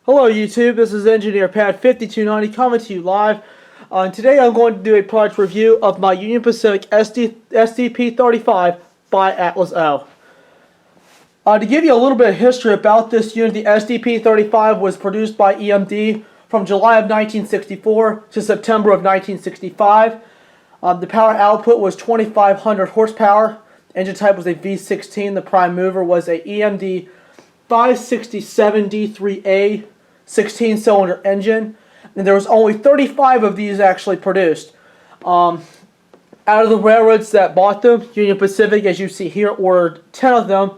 Hello YouTube, this is Engineer Pat 5290 coming to you live. Today I'm going to do a product review of my Union Pacific Sdp35 by Atlas O. To give you a little bit of history about this unit, the Sdp35 was produced by EMD from July of 1964 to September of 1965. The power output was 2,500 horsepower. Engine type was a V16. The prime mover was a EMD 567D3A 16-cylinder engine, and there was only 35 of these actually produced. Out of the railroads that bought them, Union Pacific, as you see here, ordered 10 of them,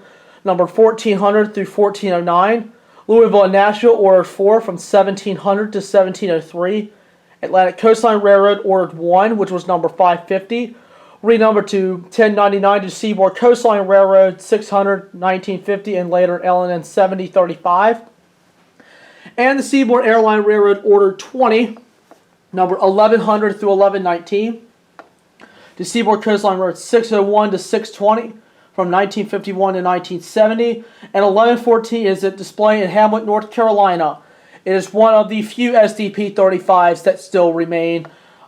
numbered 1400 through 1409. Louisville and Nashville ordered 4 from 1700 to 1703. Atlantic Coastline Railroad ordered 1, which was number 550. Renumbered to 1099 to Seaboard Coastline Railroad 600, 1950, and later L&N 7035. And the Seaboard Airline Railroad ordered 20, number 1100 through 1119. The Seaboard Coastline Railroad 601 to 620 from 1951 to 1970. And 1114 is at display in Hamlet, North Carolina. It is one of the few Sdp35s that still remain,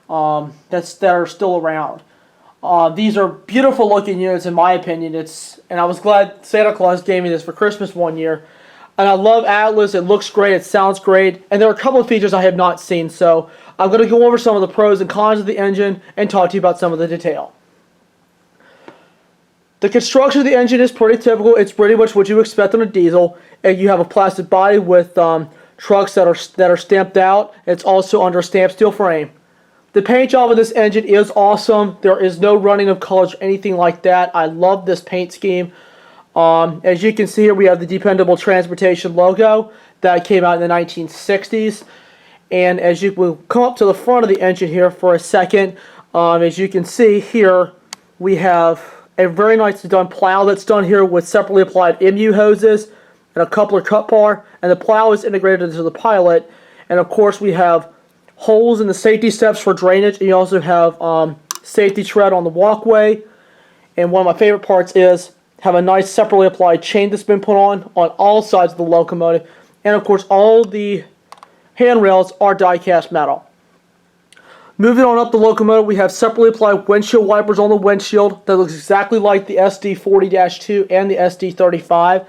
that are still around. These are beautiful looking units in my opinion. And I was glad Santa Claus gave me this for Christmas one year. And I love Atlas. It looks great. It sounds great. And there are a couple of features I have not seen. So I'm going to go over some of the pros and cons of the engine and talk to you about some of the detail. The construction of the engine is pretty typical. It's pretty much what you expect on a diesel. And you have a plastic body with trucks that are stamped out. It's also under a stamped steel frame. The paint job of this engine is awesome. There is no running of colors or anything like that. I love this paint scheme. As you can see here, we have the Dependable Transportation logo that came out in the 1960s. And as you will come up to the front of the engine here for a second, as you can see here, we have a very nicely done plow that's done here with separately applied MU hoses and a coupler cut bar. And the plow is integrated into the pilot. And of course, we have holes in the safety steps for drainage. And you also have safety tread on the walkway. And one of my favorite parts is have a nice separately applied chain that's been put on all sides of the locomotive. And of course, all the handrails are die-cast metal. Moving on up the locomotive, we have separately applied windshield wipers on the windshield that looks exactly like the SD40-2 and the SD35.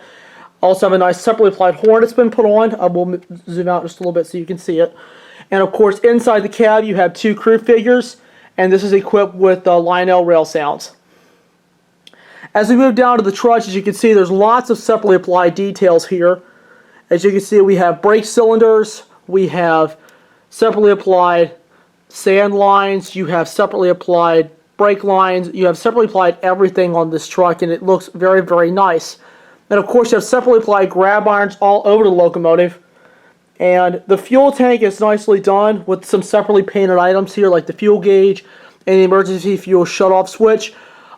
Also have a nice separately applied horn that's been put on. I will zoom out just a little bit so you can see it. And of course, inside the cab, you have 2 crew figures, and this is equipped with Lionel rail sounds. As we move down to the trucks, as you can see, there's lots of separately applied details here. As you can see, we have brake cylinders, we have separately applied sand lines, you have separately applied brake lines, you have separately applied everything on this truck, and it looks very, very nice. And of course, you have separately applied grab irons all over the locomotive. And the fuel tank is nicely done with some separately painted items here, like the fuel gauge and the emergency fuel shutoff switch.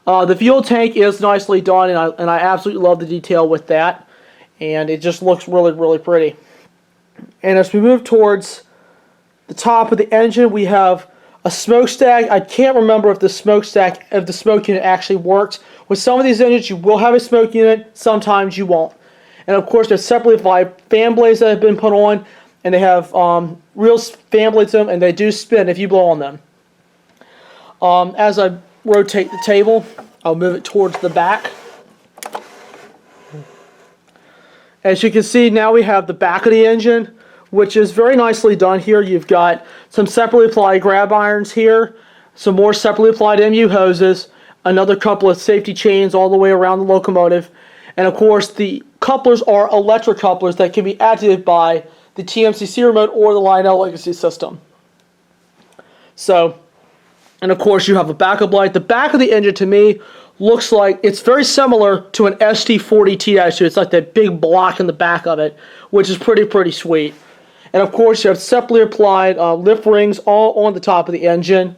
The fuel tank is nicely done, and I absolutely love the detail with that. And it just looks really, really pretty. And as we move towards the top of the engine, we have a smokestack. I can't remember if the smoke unit actually worked. With some of these engines, you will have a smoke unit. Sometimes you won't. And of course, there's separately applied fan blades that have been put on, and they have real fan blades in them, and they do spin if you blow on them. As I rotate the table, I'll move it towards the back. As you can see, now we have the back of the engine, which is very nicely done here. You've got some separately applied grab irons here, some more separately applied MU hoses, another couple of safety chains all the way around the locomotive, and of course the couplers are electric couplers that can be activated by the TMCC remote or the Lionel Legacy system. So, and of course you have a backup light. The back of the engine to me looks like it's very similar to an SD40T-2. It's like that big block in the back of it, which is pretty sweet. And of course you have separately applied lift rings all on the top of the engine.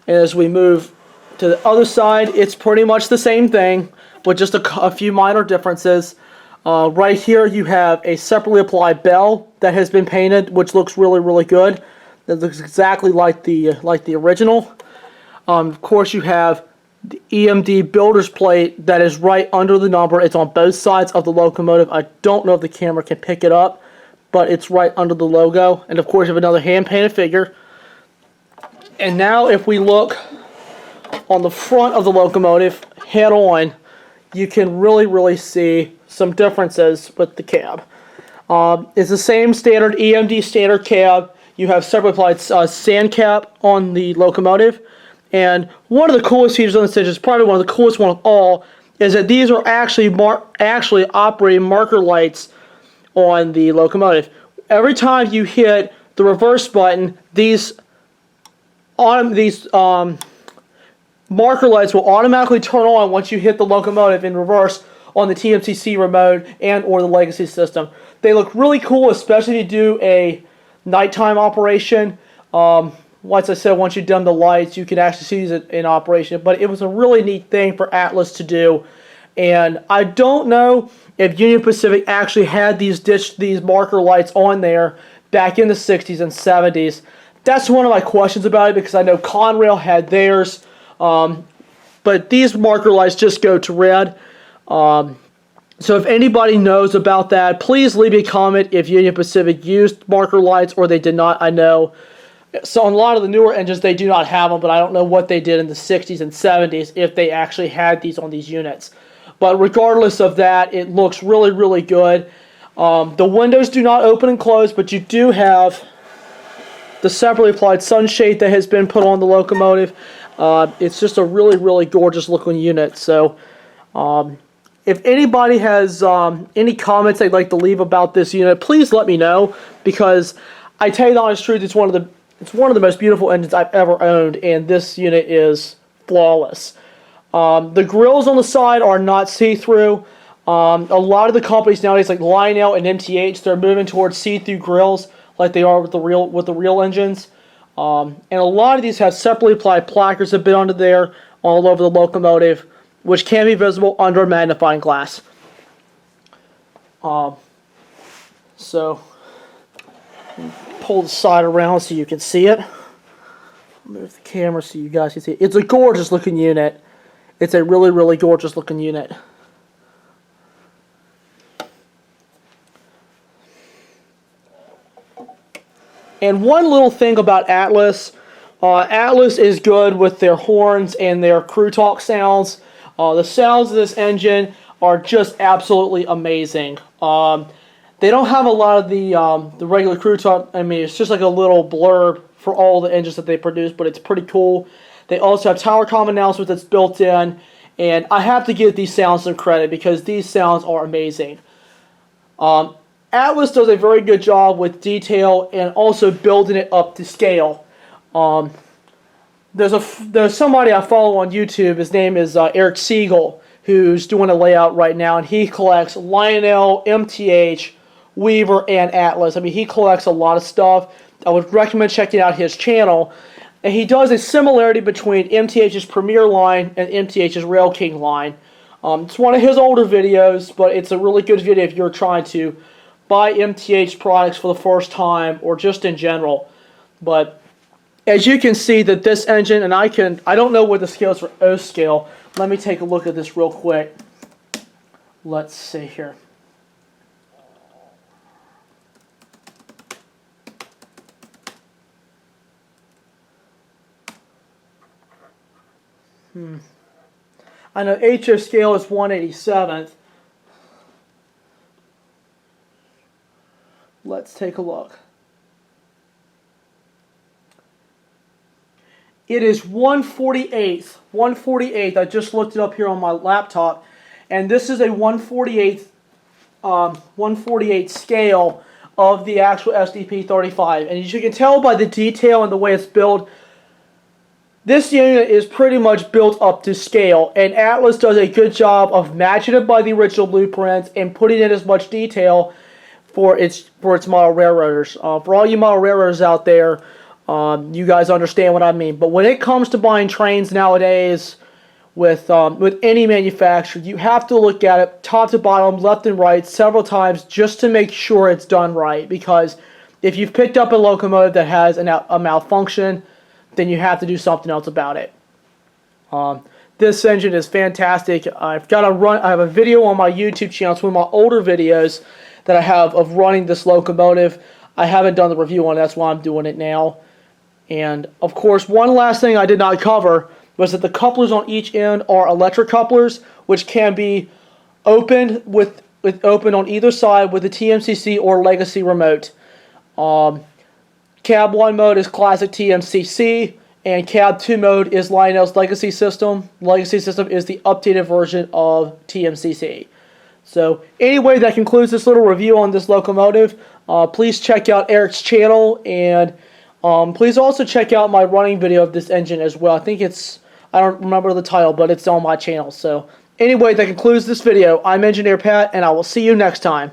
And as we move to the other side, it's pretty much the same thing, with just a few minor differences. Right here you have a separately applied bell that has been painted, which looks really, really good. That looks exactly like the original. Of course, you have the EMD builder's plate that is right under the number. It's on both sides of the locomotive. I don't know if the camera can pick it up, but it's right under the logo. And of course, you have another hand-painted figure. And now if we look on the front of the locomotive head on, you can really see some differences with the cab. It's the same standard EMD standard cab. You have separately applied sand cap on the locomotive. And one of the coolest features on this engine, is probably one of the coolest one of all, is that these are actually operating marker lights on the locomotive. Every time you hit the reverse button, these marker lights will automatically turn on once you hit the locomotive in reverse on the TMCC remote and or the legacy system. They look really cool, especially if you do a nighttime operation. Once I said, once you dim the lights, you can actually see these in operation. But it was a really neat thing for Atlas to do. And I don't know if Union Pacific actually had these marker lights on there back in the 60s and 70s. That's one of my questions about it, because I know Conrail had theirs. But these marker lights just go to red. So if anybody knows about that, please leave me a comment if Union Pacific used marker lights or they did not. I know. So on a lot of the newer engines, they do not have them, but I don't know what they did in the 60s and 70s if they actually had these on these units. But regardless of that, it looks really good. The windows do not open and close, but you do have the separately applied sunshade that has been put on the locomotive. It's just a really gorgeous looking unit. So if anybody has any comments they'd like to leave about this unit, please let me know, because I tell you the honest truth, it's one of the most beautiful engines I've ever owned, and this unit is flawless. The grills on the side are not see-through. A lot of the companies nowadays, like Lionel and MTH, they're moving towards see-through grills like they are with the real engines. And a lot of these have separately applied placards that have been under there all over the locomotive, which can be visible under a magnifying glass. So pull the side around so you can see it. Move the camera so you guys can see it. It's a gorgeous looking unit. It's a really gorgeous looking unit. And one little thing about Atlas, Atlas is good with their horns and their crew talk sounds. The sounds of this engine are just absolutely amazing. They don't have a lot of the regular crew talk. I mean, it's just like a little blurb for all the engines that they produce, but it's pretty cool. They also have tower comm announcements that's built in, and I have to give these sounds some credit because these sounds are amazing. Atlas does a very good job with detail and also building it up to scale. There's somebody I follow on YouTube. His name is Eric Siegel, who's doing a layout right now, and he collects Lionel, MTH, Weaver, and Atlas. I mean, he collects a lot of stuff. I would recommend checking out his channel. And he does a similarity between MTH's Premier line and MTH's Rail King line. It's one of his older videos, but it's a really good video if you're trying to buy MTH products for the first time or just in general. But as you can see that this engine, and I don't know what the scale is for O scale. Let me take a look at this real quick. Let's see here. I know HO scale is 1/87th. Let's take a look. It is 1/48th. 1/48th. I just looked it up here on my laptop, and this is a 1/48th scale of the actual Sdp35. And as you can tell by the detail and the way it's built, this unit is pretty much built up to scale, and Atlas does a good job of matching it by the original blueprints and putting in as much detail for its model railroaders. For all you model railroaders out there, you guys understand what I mean. But when it comes to buying trains nowadays, with any manufacturer, you have to look at it top to bottom, left and right, several times just to make sure it's done right. Because if you've picked up a locomotive that has a malfunction, then you have to do something else about it. This engine is fantastic. I have a video on my YouTube channel. It's one of my older videos that I have of running this locomotive. I haven't done the review on it, that's why I'm doing it now. And of course, one last thing I did not cover was that the couplers on each end are electric couplers, which can be opened with open on either side with the TMCC or legacy remote. Cab 1 mode is classic TMCC, and Cab 2 mode is Lionel's legacy system. Legacy system is the updated version of TMCC. So anyway, that concludes this little review on this locomotive. Please check out Eric's channel, and please also check out my running video of this engine as well. I think it's, I don't remember the title, but it's on my channel. So anyway, that concludes this video. I'm Engineer Pat, and I will see you next time.